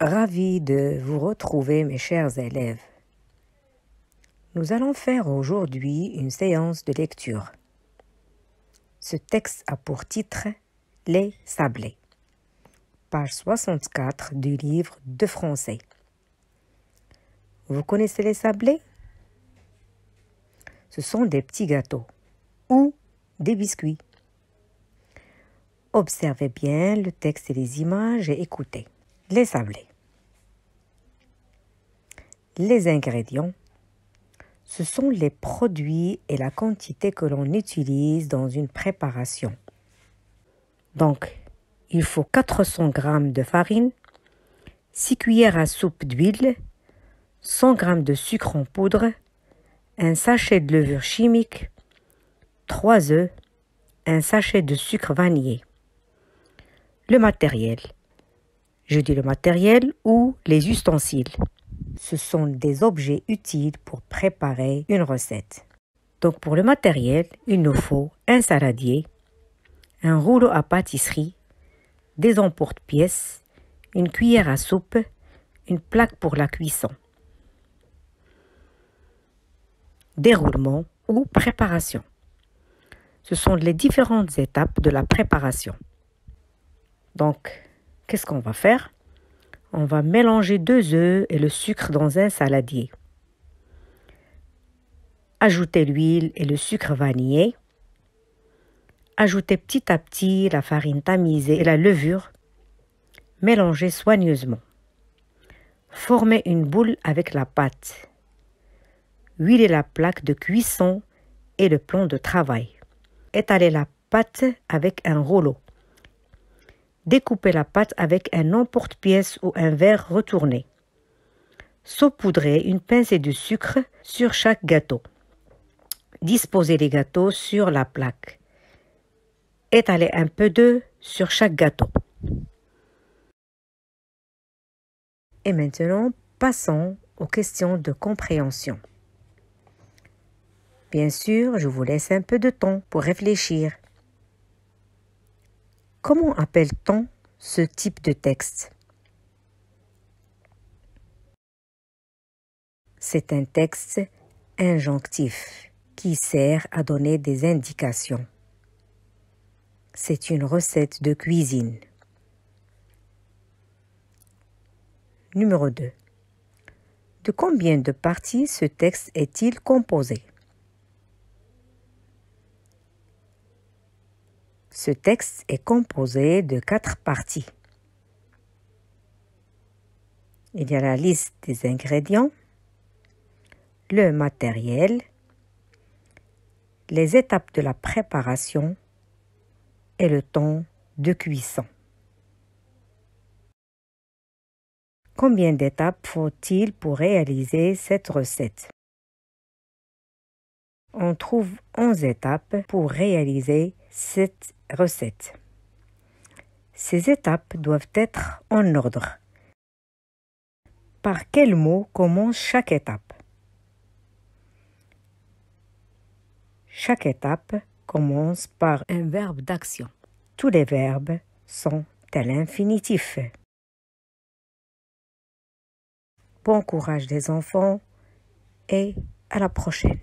Ravi de vous retrouver, mes chers élèves. Nous allons faire aujourd'hui une séance de lecture. Ce texte a pour titre « Les Sablés », page 64 du livre de français. Vous connaissez les sablés? Ce sont des petits gâteaux ou des biscuits. Observez bien le texte et les images et écoutez. Les sablés. Les ingrédients, ce sont les produits et la quantité que l'on utilise dans une préparation. Donc, il faut 400 g de farine, 6 cuillères à soupe d'huile, 100 g de sucre en poudre, un sachet de levure chimique, 3 œufs, un sachet de sucre vanillé. Le matériel. Je dis le matériel ou les ustensiles. Ce sont des objets utiles pour préparer une recette. Donc pour le matériel, il nous faut un saladier, un rouleau à pâtisserie, des emporte-pièces, une cuillère à soupe, une plaque pour la cuisson. Déroulement ou préparation. Ce sont les différentes étapes de la préparation. Donc, qu'est-ce qu'on va faire? On va mélanger 2 œufs et le sucre dans un saladier. Ajoutez l'huile et le sucre vanillé. Ajoutez petit à petit la farine tamisée et la levure. Mélangez soigneusement. Formez une boule avec la pâte. Huilez la plaque de cuisson et le plan de travail. Étalez la pâte avec un rouleau. Découpez la pâte avec un emporte-pièce ou un verre retourné. Saupoudrez une pincée de sucre sur chaque gâteau. Disposez les gâteaux sur la plaque. Étalez un peu d'œuf sur chaque gâteau. Et maintenant, passons aux questions de compréhension. Bien sûr, je vous laisse un peu de temps pour réfléchir. Comment appelle-t-on ce type de texte? C'est un texte injonctif qui sert à donner des indications. C'est une recette de cuisine. Numéro 2. De combien de parties ce texte est-il composé? Ce texte est composé de 4 parties. Il y a la liste des ingrédients, le matériel, les étapes de la préparation et le temps de cuisson. Combien d'étapes faut-il pour réaliser cette recette? On trouve 11 étapes pour réaliser cette recette. Ces étapes doivent être en ordre. Par quel mot commence chaque étape? Chaque étape commence par un verbe d'action. Tous les verbes sont à l'infinitif. Bon courage les enfants et à la prochaine.